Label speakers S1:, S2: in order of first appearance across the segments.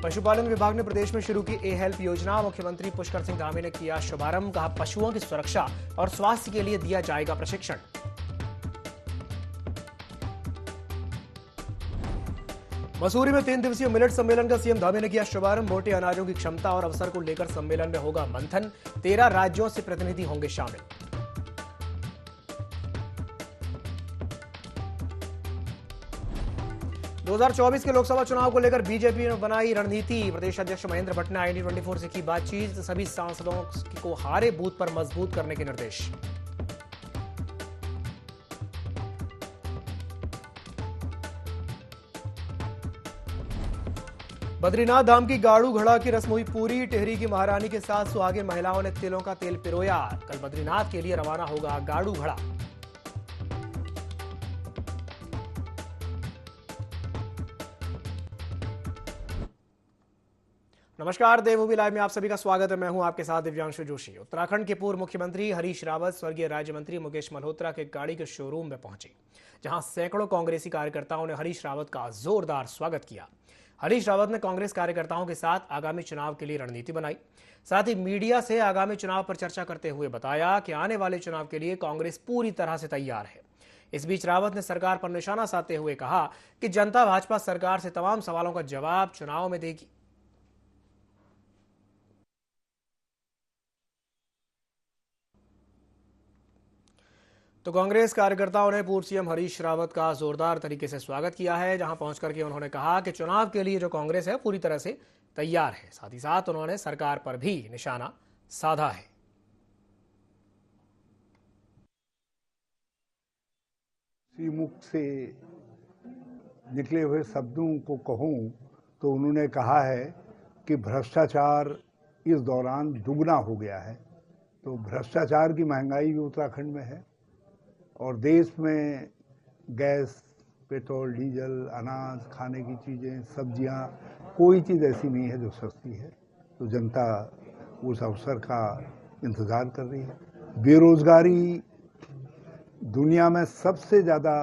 S1: पशुपालन विभाग ने प्रदेश में शुरू की ए हेल्प योजना। मुख्यमंत्री पुष्कर सिंह धामी ने किया शुभारंभ। कहा, पशुओं की सुरक्षा और स्वास्थ्य के लिए दिया जाएगा प्रशिक्षण। मसूरी में 3 दिवसीय मिलेट सम्मेलन का सीएम धामी ने किया शुभारंभ। मोटे अनाजों की क्षमता और अवसर को लेकर सम्मेलन में होगा मंथन। 13 राज्यों से प्रतिनिधि होंगे शामिल। दो 2024 के लोकसभा चुनाव को लेकर बीजेपी ने बनाई रणनीति। प्रदेश अध्यक्ष महेंद्र भट्ट ने IND24 से की बातचीत। सभी सांसदों को हारे बूथ पर मजबूत करने के निर्देश। बद्रीनाथ धाम की गाड़ू घड़ा की रस्म हुई पूरी। टिहरी की महारानी के साथ सुहागिन महिलाओं ने तिलों का तेल पिरोया। कल बद्रीनाथ के लिए रवाना होगा गाड़ू घड़ा। नमस्कार, देवभूमि लाइव में आप सभी का स्वागत है। मैं हूं आपके साथ दिव्यांशु जोशी। उत्तराखंड के पूर्व मुख्यमंत्री हरीश रावत स्वर्गीय राज्य मंत्री मुकेश मल्होत्रा के गाड़ी के शोरूम में पहुंचे, जहां सैकड़ों कांग्रेसी कार्यकर्ताओं ने हरीश रावत का जोरदार स्वागत किया। हरीश रावत ने कांग्रेस कार्यकर्ताओं के साथ आगामी चुनाव के लिए रणनीति बनाई। साथ ही मीडिया से आगामी चुनाव पर चर्चा करते हुए बताया कि आने वाले चुनाव के लिए कांग्रेस पूरी तरह से तैयार है। इस बीच रावत ने सरकार पर निशाना साधते हुए कहा कि जनता भाजपा सरकार से तमाम सवालों का जवाब चुनाव में देगी। तो कांग्रेस कार्यकर्ताओं ने पूर्व सीएम हरीश रावत का जोरदार तरीके से स्वागत किया है, जहां पहुंचकर के उन्होंने कहा कि चुनाव के लिए जो कांग्रेस है पूरी तरह से तैयार है। साथ ही साथ उन्होंने सरकार पर भी निशाना साधा है।
S2: मुख से निकले हुए शब्दों को कहूं तो उन्होंने कहा है कि भ्रष्टाचार इस दौरान दुगना हो गया है। तो भ्रष्टाचार की महंगाई भी उत्तराखंड में है और देश में गैस, पेट्रोल, डीजल, अनाज, खाने की चीज़ें, सब्जियां, कोई चीज़ ऐसी नहीं है जो सस्ती है। तो जनता उस अवसर का इंतज़ार कर रही है। बेरोज़गारी दुनिया में सबसे ज़्यादा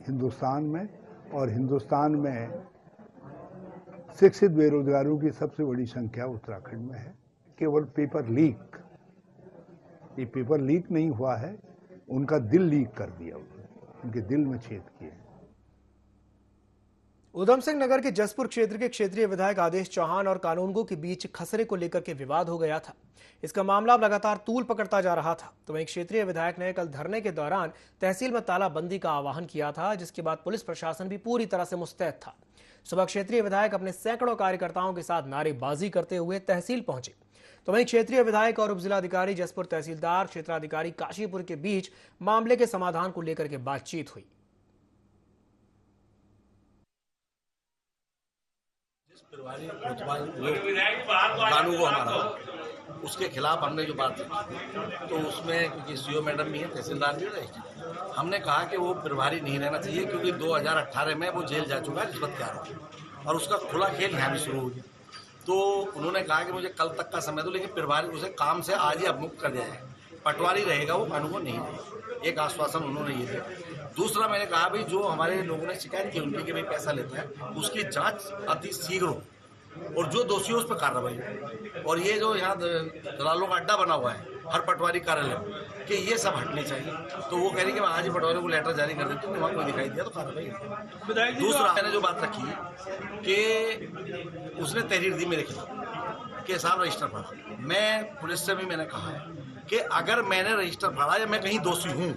S2: हिंदुस्तान में, और हिंदुस्तान में शिक्षित बेरोजगारों की सबसे बड़ी संख्या उत्तराखंड में है। केवल पेपर लीक, ये पेपर लीक नहीं हुआ है, उनका दिल लीक कर दिया, उनके दिल में छेद किए।
S1: उधम सिंह नगर के जसपुर क्षेत्र के क्षेत्रीय विधायक आदेश चौहान और कानूनगो के बीच खसरे को लेकर के विवाद हो गया था। इसका मामला लगातार तूल पकड़ता जा रहा था। तो वहीं क्षेत्रीय विधायक ने कल धरने के दौरान तहसील में तालाबंदी का आह्वान किया था, जिसके बाद पुलिस प्रशासन भी पूरी तरह से मुस्तैद था। सुबह क्षेत्रीय विधायक अपने सैकड़ों कार्यकर्ताओं के साथ नारेबाजी करते हुए तहसील पहुंचे। तो वहीं क्षेत्रीय विधायक और उप जिलाधिकारी जसपुर तहसीलदार क्षेत्राधिकारी काशीपुर के बीच मामले के समाधान को लेकर के बातचीत हुई।
S3: कानून को हमारा उसके खिलाफ हमने जो बात की, तो उसमें क्योंकि सीओ मैडम भी है, तहसीलदार भी है, हमने कहा कि वो प्रभारी नहीं रहना चाहिए, क्योंकि 2018 में वो जेल जा चुका है रिश्वत के आरोप, और उसका खुला खेल यहाँ भी शुरू हो गया। तो उन्होंने कहा कि मुझे कल तक का समय दो, लेकिन प्रभारी उसे काम से आज ही अपमुक्त कर दिया है। पटवारी रहेगा, वो कानून को नहीं रहेगा। एक आश्वासन उन्होंने ये दिया। दूसरा, मैंने कहा भाई जो हमारे लोगों ने शिकायत की उनके भाई पैसा लेता है, उसकी जांच अति शीघ्र हो, और जो दोषी हो उस पर कार्रवाई। और ये जो यहाँ दलालों का अड्डा बना हुआ है हर पटवारी कार्यालय कि ये सब हटने चाहिए। तो वो कह रही कि मैं आज ही पटवारी को लेटर जारी कर देती हूँ, वहाँ कोई दिखाई दिया तो कार्रवाई। दूसरा, मैंने जो बात रखी कि उसने तहरीर दी मेरे खिलाफ कि साहब रजिस्टर फाड़ा। मैं पुलिस से भी मैंने कहा है कि अगर मैंने रजिस्टर फाड़ा या मैं कहीं दोषी हूँ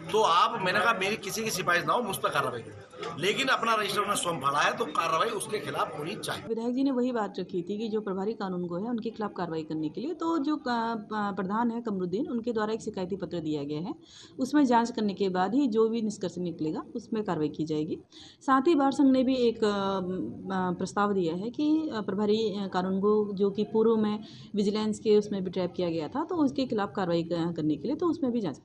S3: तो आप, मैंने कहा मेरी किसी की सिफारिश ना हो, मुझ पर कार्रवाई करें, लेकिन अपना रजिस्टर उन्होंने स्वयं फाड़ा है तो कार्रवाई उसके खिलाफ होनी चाहिए।
S4: विधायक जी ने वही बात रखी थी कि जो प्रभारी कानून को है उनके खिलाफ कार्रवाई करने के लिए, तो जो प्रधान है कमरुद्दीन, उनके द्वारा एक शिकायती पत्र दिया गया है, उसमें जांच करने के बाद ही जो भी निष्कर्ष निकलेगा उसमें कार्रवाई की जाएगी। साथ ही बार संघ ने भी एक प्रस्ताव दिया है कि प्रभारी कानून को जो कि पूर्व में विजिलेंस के उसमें भी ट्रैप किया गया था, तो उसके खिलाफ कार्रवाई करने के लिए, तो उसमें भी जांच।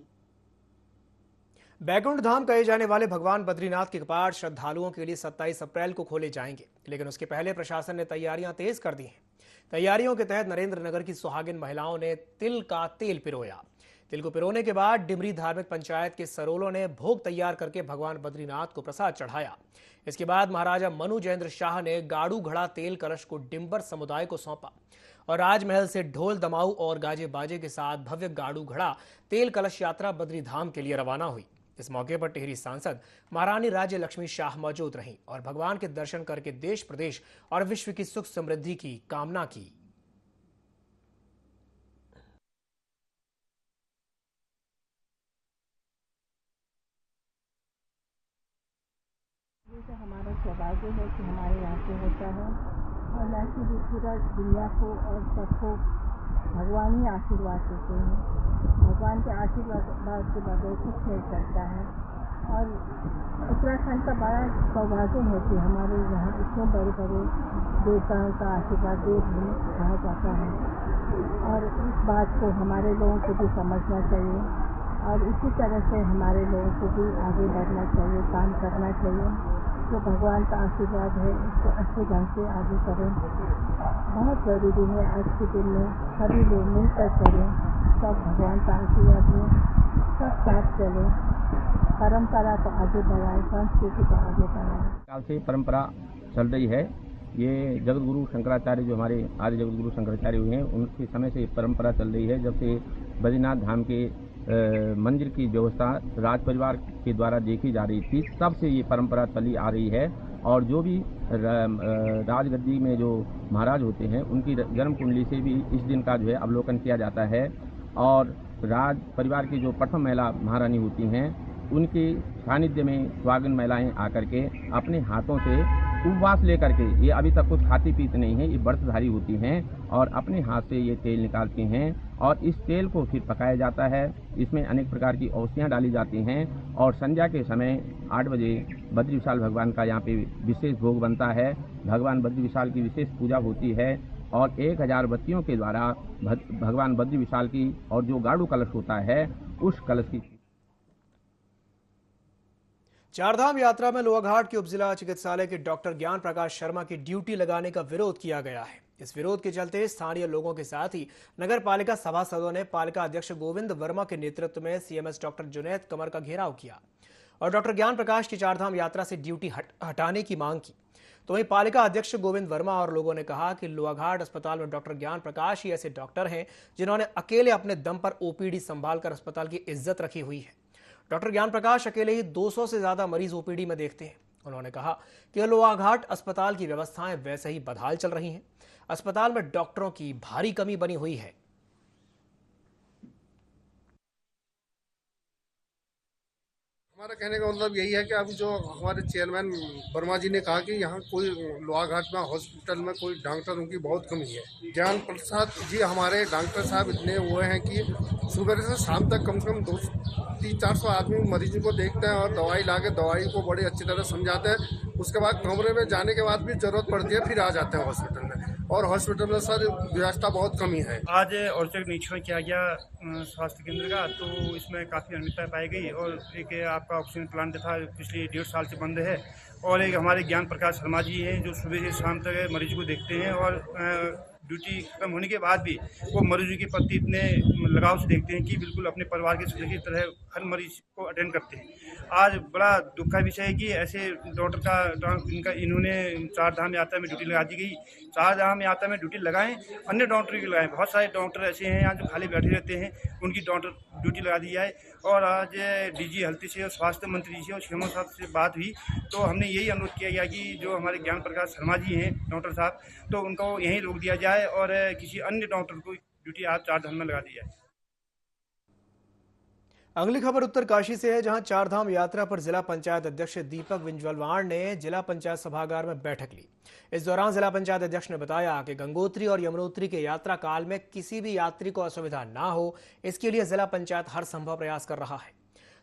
S1: बैकुंठ धाम कहे जाने वाले भगवान बद्रीनाथ के कपाट श्रद्धालुओं के लिए 27 अप्रैल को खोले जाएंगे, लेकिन उसके पहले प्रशासन ने तैयारियां तेज कर दी हैं। तैयारियों के तहत नरेंद्र नगर की सुहागिन महिलाओं ने तिल का तेल पिरोया। तिल को पिरोने के बाद डिमरी धार्मिक पंचायत के सरोलों ने भोग तैयार करके भगवान बद्रीनाथ को प्रसाद चढ़ाया। इसके बाद महाराजा मनु जयेंद्र शाह ने गाड़ू घड़ा तेल कलश को डिम्बर समुदाय को सौंपा और राजमहल से ढोल दमाऊ और गाजे बाजे के साथ भव्य गाड़ू घड़ा तेल कलश यात्रा बद्री धाम के लिए रवाना हुई। इस मौके पर टिहरी सांसद महारानी राज्य लक्ष्मी शाह मौजूद रहीं और भगवान के दर्शन करके देश प्रदेश और विश्व की सुख समृद्धि की कामना की।
S5: तो हमारा सौभाग्य है कि हमारे यहाँ से होता है और न कि पूरा दुनिया को और सबको भगवान ही आशीर्वाद देते हैं। भगवान के आशीर्वाद के बगैर कुछ नहीं करता है और उत्तराखंड का बड़ा सौभाग्य है कि हमारे यहाँ इतने बड़े बड़े देवताओं का आशीर्वाद देवभूमि कहा जाता है और इस बात को हमारे लोगों को भी समझना चाहिए और इसी तरह से हमारे लोगों को भी आगे बढ़ना चाहिए, काम करना चाहिए। जो भगवान का आशीर्वाद है उसको अच्छे ढंग से आगे करें। बहुत ज़रूरी है आज के दिन में सभी लोग मिलकर चलें, सब भगवान का आशीर्वाद लें, सब साथ चलें, परंपरा को आगे बढ़ाएं, संस्कृति को आगे बढ़ाएं।
S6: साल से परंपरा चल रही है। ये जगत गुरु शंकराचार्य जो हमारे आदि जगत गुरु शंकराचार्य हुए हैं उनके समय से परंपरा चल रही है। जब से बद्रीनाथ धाम के मंदिर की व्यवस्था राज परिवार के द्वारा देखी जा रही थी, तब से ये परंपरा चली आ रही है। और जो भी राजगद्दी में जो महाराज होते हैं उनकी जन्म कुंडली से भी इस दिन का जो है अवलोकन किया जाता है। और राज परिवार की जो प्रथम महिला महारानी होती हैं उनके सानिध्य में स्वागन महिलाएं आकर के अपने हाथों से उपवास लेकर के, ये अभी तक कुछ खाती पीती नहीं है, ये व्रतधारी होती हैं और अपने हाथ से ये तेल निकालती हैं और इस तेल को फिर पकाया जाता है। इसमें अनेक प्रकार की औषधियाँ डाली जाती हैं और संध्या के समय 8 बजे बद्री विशाल भगवान का यहाँ पे विशेष भोग बनता है। भगवान बद्री विशाल की विशेष पूजा होती है और 1000 बत्तियों के द्वारा भगवान बद्री विशाल की और जो गाड़ू कलश होता है उस कलश की।
S1: चारधाम यात्रा में लोहाघाट के उपजिला चिकित्सालय के डॉक्टर ज्ञान प्रकाश शर्मा की ड्यूटी लगाने का विरोध किया गया है। इस विरोध के चलते स्थानीय लोगों के साथ ही नगर पालिका सभासदों ने पालिका अध्यक्ष गोविंद वर्मा के नेतृत्व में सीएमएस डॉक्टर जुनैद कमर का घेराव किया और डॉक्टर ज्ञान प्रकाश की चारधाम यात्रा से ड्यूटी हटाने की मांग की। तो वहीं पालिका अध्यक्ष गोविंद वर्मा और लोगों ने कहा कि लोहाघाट अस्पताल में डॉक्टर ज्ञान प्रकाश ही ऐसे डॉक्टर हैं जिन्होंने अकेले अपने दम पर ओपीडी संभालकर अस्पताल की इज्जत रखी हुई है। डॉक्टर ज्ञान प्रकाश अकेले ही 200 से ज्यादा मरीज ओपीडी में देखते हैं। उन्होंने कहा कि लोहाघाट अस्पताल की व्यवस्थाएं वैसे ही बदहाल चल रही हैं। अस्पताल में डॉक्टरों की भारी कमी बनी हुई है।
S7: हमारा कहने का मतलब यही है कि अभी जो हमारे चेयरमैन वर्मा जी ने कहा कि यहाँ कोई लोहाघाट में हॉस्पिटल में कोई डॉक्टरों की बहुत कमी है। ज्ञान प्रसाद जी हमारे डॉक्टर साहब इतने हुए हैं कि सुबह से शाम तक कम से कम 200-400 आदमी मरीजों को देखते हैं और दवाई लाके दवाई को बड़ी अच्छी तरह समझाते हैं। उसके बाद कमरे में जाने के बाद भी जरूरत पड़ती है फिर आ जाते हैं हॉस्पिटल में, और हॉस्पिटल में सर व्यवस्था बहुत कमी है।
S8: आज औचक निरीक्षण किया गया स्वास्थ्य केंद्र का, तो इसमें काफ़ी अनियमितता पाई गई और एक आपका ऑक्सीजन प्लांट था पिछले 1.5 साल से बंद है और एक हमारे ज्ञान प्रकाश शर्मा जी हैं जो सुबह से शाम तक मरीज को देखते हैं और ड्यूटी खत्म होने के बाद भी वो मरीजों के प्रति इतने लगाव से देखते हैं कि बिल्कुल अपने परिवार के सदस्य की तरह हर मरीज को अटेंड करते हैं। आज बड़ा दुख का विषय है कि ऐसे डॉक्टर का इन्होंने चारधाम यात्रा में ड्यूटी लगा दी गई। चारधाम यात्रा में ड्यूटी लगाएं, अन्य डॉक्टर की लगाएं। बहुत सारे डॉक्टर ऐसे हैं यहाँ जो खाली बैठे रहते हैं, उनकी ड्यूटी लगा दी जाए। और आज डीजी हेल्थ से और स्वास्थ्य मंत्री जी से और सीएमओ साहब से बात हुई तो हमने यही अनुरोध किया गया कि जो हमारे ज्ञान प्रकाश शर्मा जी हैं डॉक्टर साहब, तो उनको यहीं रोक दिया जाए और किसी अन्य डॉक्टर को ड्यूटी आज चारधाम में लगा दी जाए।
S1: अगली खबर उत्तरकाशी से है, जहां चारधाम यात्रा पर जिला पंचायत अध्यक्ष दीपक विंजलवाड़ ने जिला पंचायत सभागार में बैठक ली। इस दौरान जिला पंचायत अध्यक्ष ने बताया कि गंगोत्री और यमुनोत्री के यात्रा काल में किसी भी यात्री को असुविधा ना हो, इसके लिए जिला पंचायत हर संभव प्रयास कर रहा है।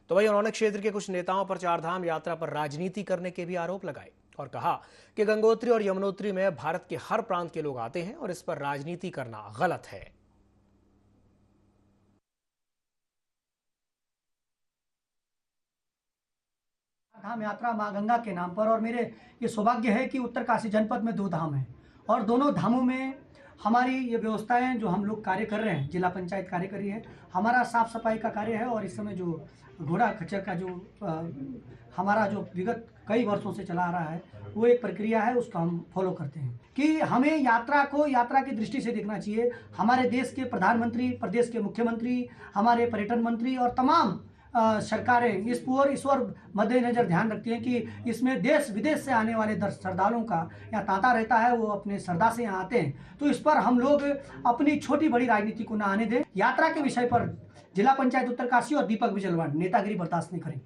S1: तो वहीं उन्होंने क्षेत्र के कुछ नेताओं पर चारधाम यात्रा पर राजनीति करने के भी आरोप लगाए और कहा कि गंगोत्री और यमुनोत्री में भारत के हर प्रांत के लोग आते हैं और इस पर राजनीति करना गलत है।
S9: धाम यात्रा मां गंगा के नाम पर, और मेरे ये सौभाग्य है कि उत्तरकाशी जनपद में 2 धाम हैं और दोनों धामों में हमारी ये व्यवस्थाएं जो हम लोग कार्य कर रहे हैं, जिला पंचायत कार्य कर रही है, हमारा साफ सफाई का कार्य है और इस समय जो घोड़ा खच्चर का जो हमारा जो विगत कई वर्षों से चला आ रहा है वो एक प्रक्रिया है, उसका हम फॉलो करते हैं कि हमें यात्रा को यात्रा की दृष्टि से देखना चाहिए। हमारे देश के प्रधानमंत्री, प्रदेश के मुख्यमंत्री, हमारे पर्यटन मंत्री और तमाम सरकारें इस ओर मद्देनजर ध्यान रखती हैं कि इसमें देश विदेश से आने वाले श्रद्धालुओं का यहाँ तांता रहता है, वो अपने श्रद्धा से यहाँ आते हैं, तो इस पर हम लोग अपनी छोटी बड़ी राजनीति को न आने दें। यात्रा के विषय पर जिला पंचायत उत्तरकाशी और दीपक बिजलवाड़ नेतागिरी बर्दाश्त नहीं करेंगे।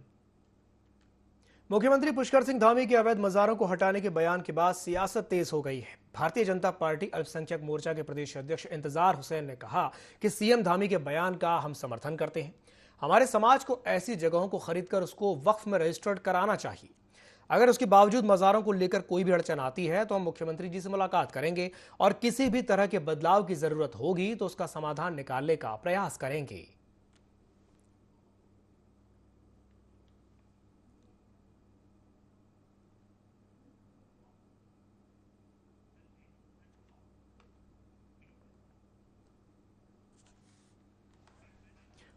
S1: मुख्यमंत्री पुष्कर सिंह धामी के अवैध मजारों को हटाने के बयान के बाद सियासत तेज हो गई है। भारतीय जनता पार्टी अल्पसंख्यक मोर्चा के प्रदेश अध्यक्ष इंतजार हुसैन ने कहा कि सीएम धामी के बयान का हम समर्थन करते हैं। हमारे समाज को ऐसी जगहों को खरीदकर उसको वक्फ में रजिस्टर्ड कराना चाहिए। अगर उसके बावजूद मजारों को लेकर कोई भी अड़चन आती है तो हम मुख्यमंत्री जी से मुलाकात करेंगे और किसी भी तरह के बदलाव की जरूरत होगी तो उसका समाधान निकालने का प्रयास करेंगे।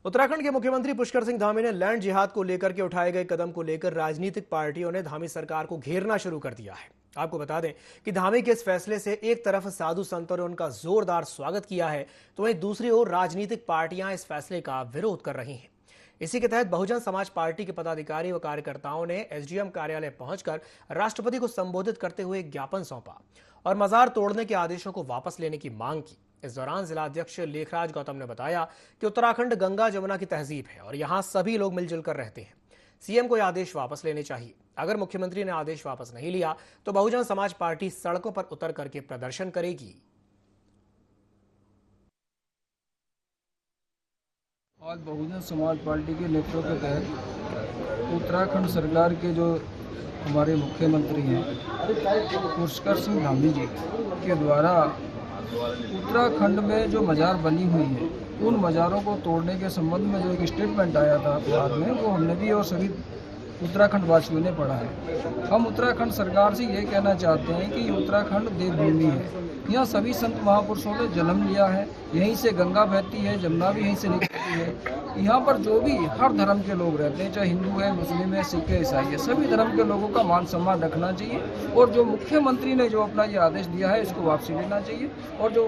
S1: उत्तराखंड के मुख्यमंत्री पुष्कर सिंह धामी ने लैंड जिहाद को लेकर के उठाए गए कदम को लेकर राजनीतिक पार्टियों ने धामी सरकार को घेरना शुरू कर दिया है। आपको बता दें कि धामी के इस फैसले से एक तरफ साधु संतों ने उनका जोरदार स्वागत किया है तो वहीं दूसरी ओर राजनीतिक पार्टियां इस फैसले का विरोध कर रही हैं। इसी के तहत बहुजन समाज पार्टी के पदाधिकारी व कार्यकर्ताओं ने एसडीएम कार्यालय पहुंचकर राष्ट्रपति को संबोधित करते हुए एक ज्ञापन सौंपा और मजार तोड़ने के आदेशों को वापस लेने की मांग की। इस दौरान जिला अध्यक्ष लेखराज गौतम ने बताया कि उत्तराखंड गंगा जमुना की तहजीब है और यहां सभी लोग मिलजुल कर रहते हैं। सीएम को यह आदेश वापस लेने चाहिए। अगर मुख्यमंत्री ने आदेश वापस नहीं लिया तो बहुजन समाज पार्टी सड़कों पर उतर करके प्रदर्शन करेगी।
S10: आज बहुजन समाज पार्टी के नेतृत्व के तहत उत्तराखंड सरकार के जो हमारे मुख्यमंत्री हैं पुष्कर सिंह धामी जी के द्वारा उत्तराखंड में जो मजार बनी हुई है उन मजारों को तोड़ने के संबंध में जो एक स्टेटमेंट आया था अखबार में, वो हमने भी और सभी उत्तराखंड वासियों ने पढ़ा है। हम उत्तराखंड सरकार से ये कहना चाहते हैं कि उत्तराखंड देवभूमि है, यहाँ सभी संत महापुरुषों ने जन्म लिया है, यहीं से गंगा बहती है, जमुना भी यहीं से निकलती है। यहाँ पर जो भी हर धर्म के लोग रहते हैं, चाहे हिंदू है, मुस्लिम है, सिख है, ईसाई है, सभी धर्म के लोगों का मान सम्मान रखना चाहिए और जो मुख्यमंत्री ने जो अपना ये आदेश दिया है इसको वापसी लेना चाहिए। और जो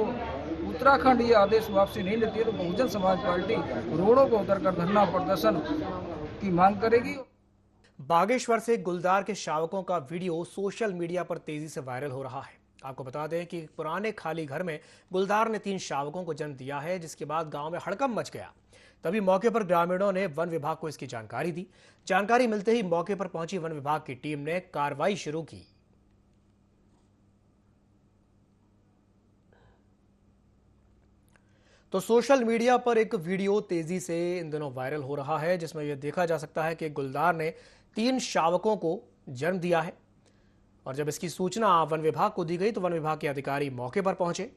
S10: उत्तराखंड ये आदेश वापसी नहीं लेती है तो बहुजन समाज पार्टी रोडों को उतरकर धरना प्रदर्शन की मांग करेगी।
S1: बागेश्वर से गुलदार के शावकों का वीडियो सोशल मीडिया पर तेजी से वायरल हो रहा है। आपको बता दें कि पुराने खाली घर में गुलदार ने 3 शावकों को जन्म दिया है, जिसके बाद गांव में हड़कंप मच गया। तभी मौके पर ग्रामीणों ने वन विभाग को इसकी जानकारी दी। जानकारी मिलते ही मौके पर पहुंची वन विभाग की टीम ने कार्रवाई शुरू की। तो सोशल मीडिया पर एक वीडियो तेजी से इन दिनों वायरल हो रहा है जिसमें यह देखा जा सकता है कि गुलदार ने 3 शावकों को जन्म दिया है और जब इसकी सूचना वन विभाग को दी गई तो वन विभाग के अधिकारी मौके पर पहुंचे।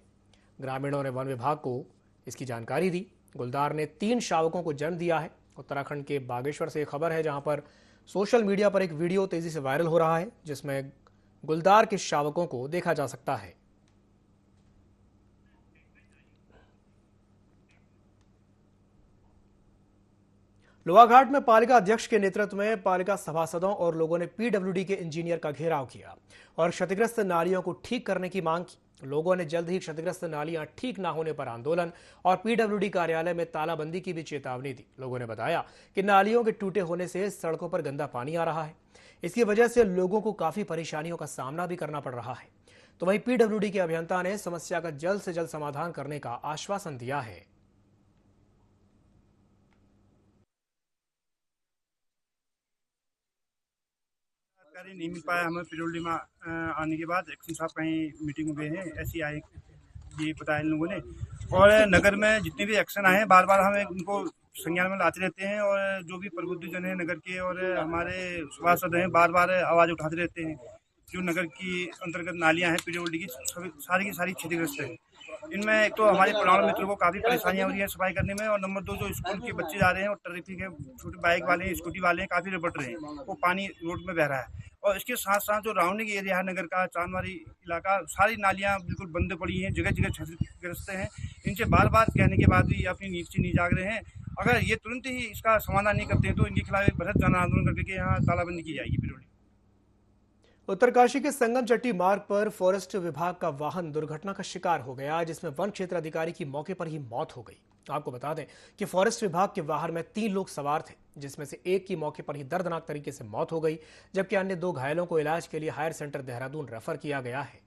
S1: ग्रामीणों ने वन विभाग को इसकी जानकारी दी। गुलदार ने 3 शावकों को जन्म दिया है। उत्तराखंड के बागेश्वर से एक खबर है जहां पर सोशल मीडिया पर एक वीडियो तेजी से वायरल हो रहा है जिसमें गुलदार के शावकों को देखा जा सकता है। लोहाघाट में पालिका अध्यक्ष के नेतृत्व में पालिका सभासदों और लोगों ने पीडब्ल्यूडी के इंजीनियर का घेराव किया और क्षतिग्रस्त नालियों को ठीक करने की मांग की। लोगों ने जल्द ही क्षतिग्रस्त नालियां ठीक न होने पर आंदोलन और पीडब्ल्यूडी कार्यालय में तालाबंदी की भी चेतावनी दी। लोगों ने बताया कि नालियों के टूटे होने से सड़कों पर गंदा पानी आ रहा है। इसकी वजह से लोगों को काफी परेशानियों का सामना भी करना पड़ रहा है। तो वहीं पीडब्ल्यूडी के अभियंता ने समस्या का जल्द से जल्द समाधान करने का आश्वासन दिया है।
S8: नहीं मिल पाया हमें पीडब्ल्यूडी में आने के बाद एक्शन साहब कहीं मीटिंग में गए हैं, ऐसी आए ये बताया इन लोगों ने। और नगर में जितने भी एक्शन आए हैं बार बार हमें उनको संज्ञान में लाते रहते हैं और जो भी प्रबुद्धजन है नगर के और हमारे सभासद हैं बार बार आवाज़ उठाते रहते हैं। जो नगर की अंतर्गत नालियाँ हैं पीडब्ल्यूडी की सारी की सारी क्षतिग्रस्त है। इनमें एक तो हमारे पुराने मित्रों को काफ़ी परेशानियाँ हो रही है सफाई करने में और नंबर 2 जो स्कूल के बच्चे जा रहे हैं और ट्रैफिक है, छोटे बाइक वाले हैं, स्कूटी वाले हैं, काफ़ी रपट रहे हैं, वो पानी रोड में बह रहा है। और इसके साथ साथ जो रावनिक एरिया है नगर का, चांदमारी इलाका, सारी नालियाँ बिल्कुल बंद पड़ी हैं, जगह जगह क्षतिग्रस्त हैं। इनसे बार बार कहने के बाद भी ये अपनी नींद से नहीं जाग रहे हैं। अगर ये तुरंत ही इसका समाधान नहीं करते हैं तो इनके खिलाफ एक बृहद जन आंदोलन करके यहाँ तालाबंदी की जाएगी। बिरौली
S1: उत्तरकाशी के संगम चट्टी मार्ग पर फॉरेस्ट विभाग का वाहन दुर्घटना का शिकार हो गया, जिसमें वन क्षेत्र अधिकारी की मौके पर ही मौत हो गई। आपको बता दें कि फॉरेस्ट विभाग के वाहन में 3 लोग सवार थे, जिसमें से एक की मौके पर ही दर्दनाक तरीके से मौत हो गई, जबकि अन्य 2 घायलों को इलाज के लिए हायर सेंटर देहरादून रेफर किया गया है।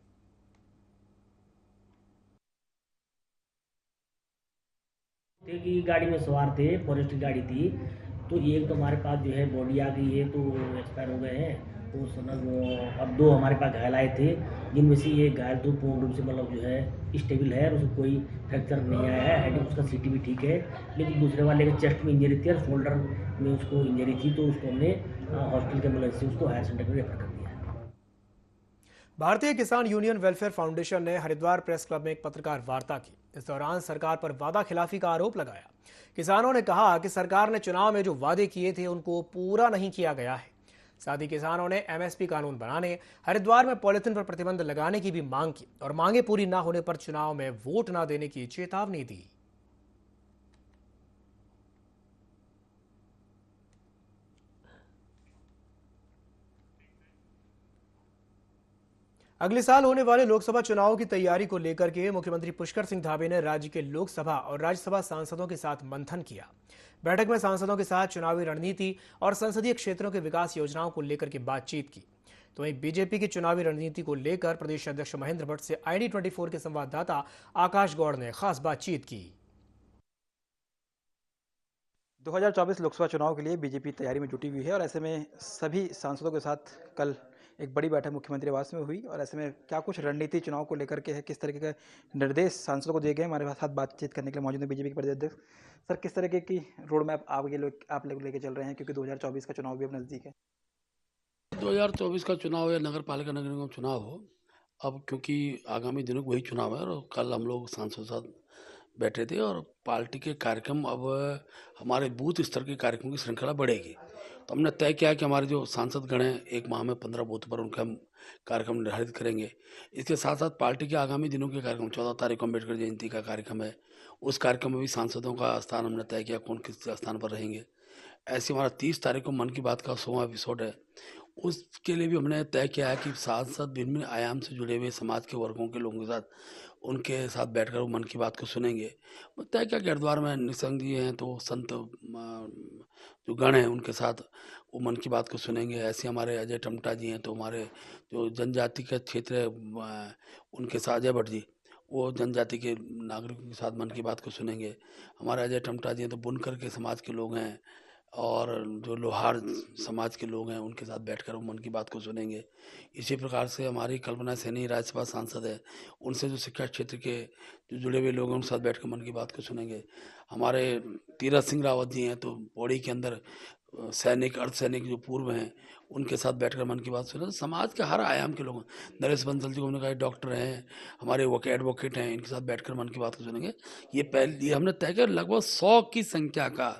S11: की गाड़ी में सवार थे, फॉरेस्ट की गाड़ी थी, तो एक तो हमारे पास जो है बॉडी आ गई है, तो एक्सपायर हो गए हैं। तो अब 2 हमारे पास घायल आए थे, जिनमें से एक घायल तो पूर्ण रूप से मतलब जो है स्टेबल है, उसको कोई फ्रैक्चर नहीं आया है, हेड उसका सीटी भी ठीक है। लेकिन दूसरे वाले के चेस्ट में इंजरी थी और शोल्डर में उसको इंजरी थी, तो उसको हमने हॉस्पिटल के एम्बुलेंस से उसको हायर सेंटर में रेफर कर दिया।
S1: भारतीय किसान यूनियन वेलफेयर फाउंडेशन ने हरिद्वार प्रेस क्लब में एक पत्रकार वार्ता की। इस दौरान सरकार पर वादा खिलाफी का आरोप लगाया। किसानों ने कहा कि सरकार ने चुनाव में जो वादे किए थे उनको पूरा नहीं किया गया है। साथ ही किसानों ने एमएसपी कानून बनाने, हरिद्वार में पॉलिथीन पर प्रतिबंध लगाने की भी मांग की और मांगे पूरी न होने पर चुनाव में वोट न देने की चेतावनी दी। अगले साल होने वाले लोकसभा चुनाव की तैयारी को लेकर के मुख्यमंत्री पुष्कर सिंह धामी ने राज्य के लोकसभा और राज्यसभा सांसदों के साथ मंथन किया। बैठक में सांसदों के साथ चुनावी रणनीति और संसदीय क्षेत्रों के विकास योजनाओं को लेकर के बातचीत की। तो वहीं बीजेपी की चुनावी रणनीति को लेकर प्रदेश अध्यक्ष महेंद्र भट्ट से ID24 के संवाददाता आकाश गौड़ ने खास बातचीत की।
S12: 2024 लोकसभा चुनाव के लिए बीजेपी तैयारी में जुटी हुई है और ऐसे में सभी सांसदों के साथ कल एक बड़ी बैठक मुख्यमंत्री आवास में हुई। और ऐसे में क्या कुछ रणनीति चुनाव को लेकर के है, किस तरीके के निर्देश सांसदों को दिए गए, हमारे साथ बातचीत करने के लिए मौजूद है बीजेपी के प्रदेश अध्यक्ष। सर, किस तरीके की रोड मैप आप लोग लेके चल रहे हैं, क्योंकि 2024 का चुनाव भी अब नज़दीक है।
S13: 2024 का चुनाव या नगर पालिका नगर निगम चुनाव हो, अब क्योंकि आगामी दिनों को वही चुनाव है और कल हम लोग सांसद साथ बैठे थे और पार्टी के कार्यक्रम अब हमारे बूथ स्तर के कार्यक्रमों की श्रृंखला बढ़ेगी। तो हमने तय किया कि हमारे जो सांसद गण हैं 1 माह में 15 बूथ पर उनका हम कार्यक्रम निर्धारित करेंगे। इसके साथ साथ पार्टी के आगामी दिनों के कार्यक्रम 14 तारीख को अम्बेडकर जयंती का कार्यक्रम है, उस कार्यक्रम में भी सांसदों का स्थान हमने तय किया कौन किस स्थान पर रहेंगे। ऐसे हमारा 30 तारीख को मन की बात का 100वां एपिसोड है, उसके लिए भी हमने तय किया है कि सांसद भिन्न आयाम से जुड़े हुए समाज के वर्गों के लोगों के साथ उनके साथ बैठकर वो मन की बात को सुनेंगे। तय क्या कि हरिद्वार में निसंग जी हैं तो संत जो गण हैं उनके साथ वो मन की बात को सुनेंगे। ऐसे हमारे अजय टमटा जी हैं तो हमारे जो जनजाति का क्षेत्र है उनके साथ अजय भट्ट जी वो जनजाति के नागरिकों के साथ मन की बात को सुनेंगे। हमारे अजय टमटा जी हैं तो बुनकर के समाज के लोग हैं और जो लोहार समाज के लोग हैं उनके साथ बैठकर वो मन की बात को सुनेंगे। इसी प्रकार से हमारी कल्पना सैनी राज्यसभा सांसद है, उनसे जो शिक्षा क्षेत्र के जो जुड़े हुए लोग हैं उनके साथ बैठकर मन की बात को सुनेंगे। हमारे तीरथ सिंह रावत जी हैं तो पौड़ी के अंदर सैनिक अर्धसैनिक जो पूर्व हैं उनके साथ बैठकर मन की बात सुने। समाज के हर आयाम के लोग, नरेश बंसल जी को हमने कहा डॉक्टर हैं, हमारे एडवोकेट हैं, इनके साथ बैठकर मन की बात को सुनेंगे। ये हमने तय किया लगभग 100 की संख्या का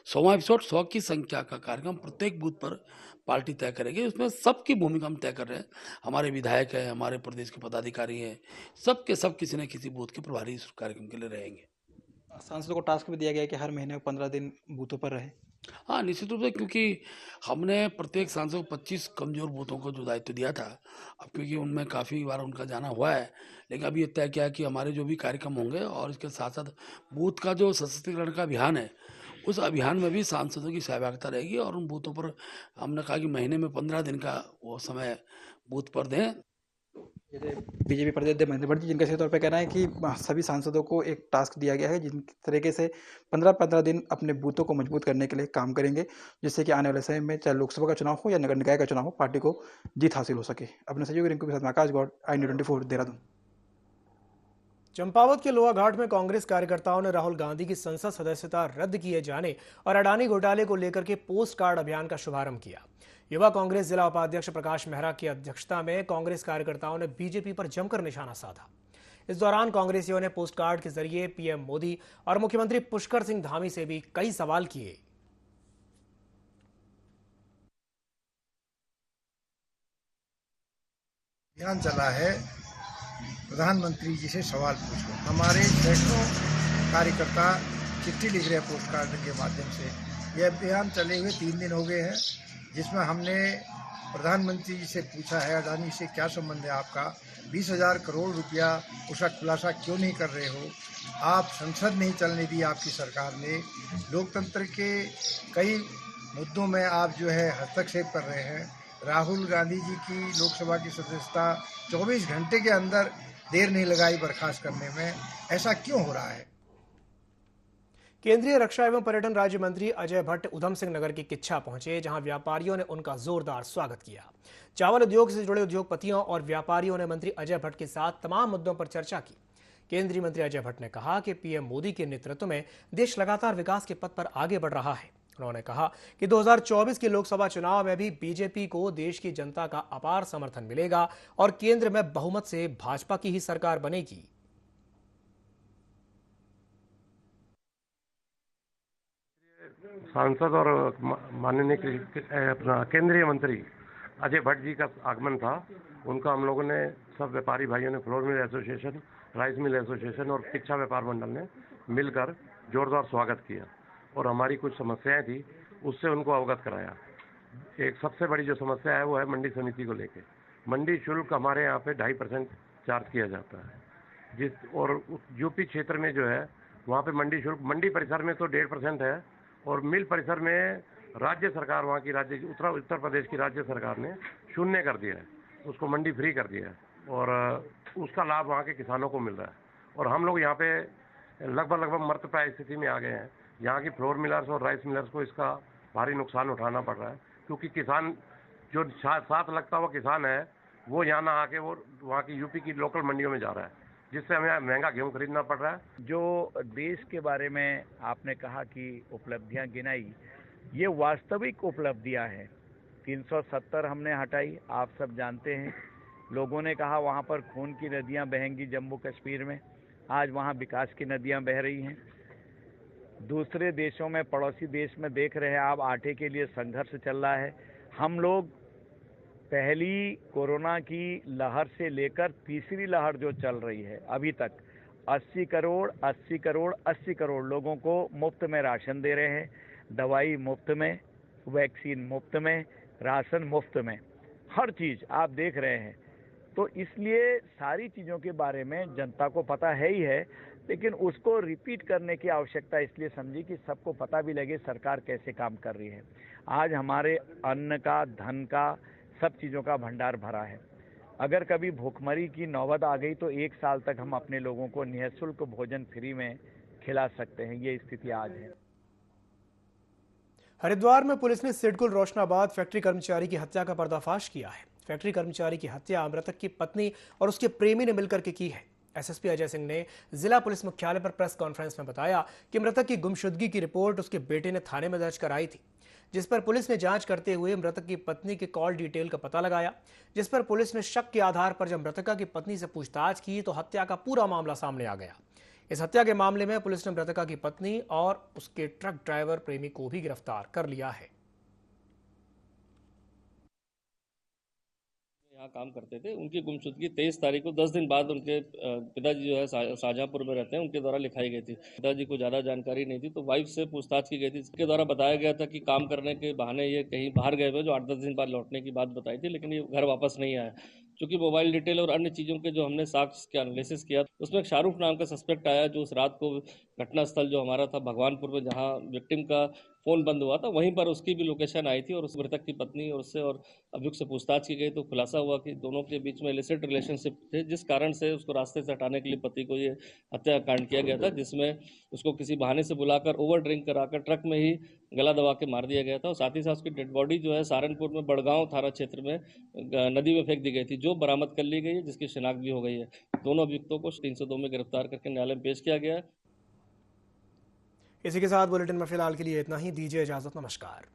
S13: 100वां एपिसोड 100 की संख्या का कार्यक्रम प्रत्येक बूथ पर पार्टी तय करेगी। उसमें सबकी भूमिका हम तय कर रहे हैं। हमारे विधायक हैं, हमारे प्रदेश के पदाधिकारी हैं, सब किसी न किसी बूथ के प्रभारी इस कार्यक्रम के लिए रहेंगे।
S12: सांसदों को टास्क भी दिया गया है कि हर महीने 15 दिन बूथों पर रहे।
S13: हाँ, निश्चित रूप से, क्योंकि हमने प्रत्येक सांसद को 25 कमजोर बूथों को जो दायित्व दिया था, अब क्योंकि उनमें काफ़ी बार उनका जाना हुआ है, लेकिन अभी ये तय किया है कि हमारे जो भी कार्यक्रम होंगे और इसके साथ साथ बूथ का जो सशक्तिकरण का अभियान है उस अभियान में भी सांसदों की सहभागिता रहेगी और उन बूथों पर हमने कहा कि महीने में 15 दिन का वो समय बूथ पर दें।
S12: जैसे बीजेपी प्रदेश अध्यक्ष महेंद्र भट्ट जी जिनका सीधे तौर पर कहना है कि सभी सांसदों को एक टास्क दिया गया है जिन तरीके से 15-15 दिन अपने बूथों को मजबूत करने के लिए काम करेंगे, जिससे कि आने वाले समय में चाहे लोकसभा का चुनाव हो या नगर निकाय का चुनाव हो पार्टी को जीत हासिल हो सके। अपने सहयोगी रिंकू के साथ आकाश गौड़, ID24 देहरादून।
S1: चंपावत के लोहा घाट में कांग्रेस कार्यकर्ताओं ने राहुल गांधी की संसद सदस्यता रद्द किए जाने और अडानी घोटाले को लेकर के पोस्ट कार्ड अभियान का शुभारंभ किया। युवा कांग्रेस जिला उपाध्यक्ष प्रकाश मेहरा की अध्यक्षता में कांग्रेस कार्यकर्ताओं ने बीजेपी पर जमकर निशाना साधा। इस दौरान कांग्रेसियों ने पोस्ट कार्ड के जरिए पीएम मोदी और मुख्यमंत्री पुष्कर सिंह धामी से भी कई सवाल किए।
S14: अभियान चला है प्रधानमंत्री जी से सवाल पूछो। हमारे सैकड़ों कार्यकर्ता चिट्ठी लिख रहे हैं पोस्ट कार्ड के माध्यम से। यह अभियान चले हुए 3 दिन हो गए हैं, जिसमें हमने प्रधानमंत्री जी से पूछा है, अडानी से क्या संबंध है आपका, 20,000 करोड़ रुपया उसका खुलासा क्यों नहीं कर रहे हो, आप संसद नहीं चलने दी आपकी सरकार ने, लोकतंत्र के कई मुद्दों में आप जो है हस्तक्षेप कर रहे हैं। राहुल गांधी जी की लोकसभा की सदस्यता 24 घंटे के अंदर देर नहीं लगाई बर्खास्त करने में, ऐसा क्यों हो रहा है।
S1: केंद्रीय रक्षा एवं पर्यटन राज्य मंत्री अजय भट्ट उधम सिंह नगर की किच्छा पहुंचे, जहां व्यापारियों ने उनका जोरदार स्वागत किया। चावल उद्योग से जुड़े उद्योगपतियों और व्यापारियों ने मंत्री अजय भट्ट के साथ तमाम मुद्दों पर चर्चा की। केंद्रीय मंत्री अजय भट्ट ने कहा कि पीएम मोदी के नेतृत्व में देश लगातार विकास के पथ पर आगे बढ़ रहा है। उन्होंने कहा कि 2024 के लोकसभा चुनाव में भी बीजेपी को देश की जनता का अपार समर्थन मिलेगा और केंद्र में बहुमत से भाजपा की ही सरकार बनेगी।
S15: सांसद और माननीय अपना केंद्रीय मंत्री अजय भट्ट जी का आगमन था। उनका हम लोगों ने सब व्यापारी भाइयों ने, flour mill association, rice mill association और किच्छा व्यापार मंडल ने मिलकर जोरदार स्वागत किया और हमारी कुछ समस्याएं थी उससे उनको अवगत कराया। एक सबसे बड़ी जो समस्या है वो है मंडी समिति को लेके। मंडी शुल्क हमारे यहाँ पे 2.5% चार्ज किया जाता है, और यूपी क्षेत्र में जो है वहाँ पे मंडी शुल्क मंडी परिसर में तो 1.5% है और मिल परिसर में राज्य सरकार, वहाँ की राज्य उत्तर प्रदेश की राज्य सरकार ने 0 कर दिया है, उसको मंडी फ्री कर दिया है और उसका लाभ वहाँ के किसानों को मिल रहा है। और हम लोग यहाँ पे लगभग मृतप्राय स्थिति में आ गए हैं। यहाँ की फ्लोर मिलर्स और राइस मिलर्स को इसका भारी नुकसान उठाना पड़ रहा है, क्योंकि किसान जो 7 लगता हुआ किसान है वो यहाँ ना आके वो वहाँ की यूपी की लोकल मंडियों में जा रहा है, जिससे हमें महंगा गेहूँ खरीदना पड़ रहा है।
S16: जो देश के बारे में आपने कहा कि उपलब्धियां गिनाई, ये वास्तविक उपलब्धियां हैं। 370 हमने हटाई, आप सब जानते हैं। लोगों ने कहा वहाँ पर खून की नदियाँ बहेंगी जम्मू कश्मीर में, आज वहाँ विकास की नदियाँ बह रही हैं। दूसरे देशों में, पड़ोसी देश में देख रहे हैं आप, आटे के लिए संघर्ष चल रहा है। हम लोग पहली कोरोना की लहर से लेकर तीसरी लहर जो चल रही है अभी तक 80 करोड़ लोगों को मुफ्त में राशन दे रहे हैं, दवाई मुफ्त में, वैक्सीन मुफ्त में, राशन मुफ्त में, हर चीज़ आप देख रहे हैं। तो इसलिए सारी चीज़ों के बारे में जनता को पता है ही है, लेकिन उसको रिपीट करने की आवश्यकता इसलिए समझी कि सबको पता भी लगे सरकार कैसे काम कर रही है। आज हमारे अन्न का, धन का, सब चीज़ों का भंडार भरा है। अगर कभी भूखमरी की नौबत आ गई तो 1 साल तक हम अपने लोगों को निःशुल्क भोजन फ्री में खिला सकते हैं। ये स्थिति आज है।
S1: हरिद्वार में पुलिस ने सिडकुल रोशनाबाद फैक्ट्री कर्मचारी की हत्या का पर्दाफाश किया है। फैक्ट्री कर्मचारी की हत्या मृतक की पत्नी और उसके प्रेमी ने मिलकर के की है। एसएसपी अजय सिंह ने जिला पुलिस मुख्यालय पर प्रेस कॉन्फ्रेंस में बताया कि मृतक की गुमशुदगी की रिपोर्ट उसके बेटे ने थाने में दर्ज कराई थी, जिस पर पुलिस ने जांच करते हुए मृतक की पत्नी के कॉल डिटेल का पता लगाया, जिस पर पुलिस ने शक के आधार पर जब मृतका की पत्नी से पूछताछ की तो हत्या का पूरा मामला सामने आ गया। इस हत्या के मामले में पुलिस ने मृतका की पत्नी और उसके ट्रक ड्राइवर प्रेमी को भी गिरफ्तार कर लिया है।
S17: यहाँ काम करते थे, उनकी गुमशुदगी 23 तारीख को 10 दिन बाद उनके पिताजी जो है शाहजहाँपुर में रहते हैं, उनके द्वारा लिखाई गई थी। पिताजी को ज़्यादा जानकारी नहीं थी तो वाइफ से पूछताछ की गई थी। इसके द्वारा बताया गया था कि काम करने के बहाने ये कहीं बाहर गए हुए, जो 8-10 दिन बाद लौटने की बात बताई थी, लेकिन ये घर वापस नहीं आया। चूँकि मोबाइल डिटेल और अन्य चीज़ों के जो हमने साक्ष्य के एनालिसिस किया, उसमें एक शाहरुख नाम का सस्पेक्ट आया, जो उस रात को घटना स्थल जो हमारा था भगवानपुर में, जहाँ विक्टिम का फ़ोन बंद हुआ था, वहीं पर उसकी भी लोकेशन आई थी और उस मृतक की पत्नी और उससे और अभियुक्त से पूछताछ की गई तो खुलासा हुआ कि दोनों के बीच में इलिसिट रिलेशनशिप थे, जिस कारण से उसको रास्ते से हटाने के लिए पति को ये हत्याकांड किया गया था, जिसमें उसको किसी बहाने से बुलाकर ओवर ड्रिंक कराकर ट्रक में ही गला दबा के मार दिया गया था और साथ ही साथ उसकी डेड बॉडी जो है सहारनपुर में बड़गांव थाना क्षेत्र में नदी में फेंक दी गई थी, जो बरामद कर ली गई है, जिसकी शिनाख्त भी हो गई है। दोनों अभियुक्तों को 302 में गिरफ्तार करके न्यायालय में पेश किया गया है।
S1: इसी के साथ बुलेटिन में फिलहाल के लिए इतना ही। दीजिए इजाजत। नमस्कार।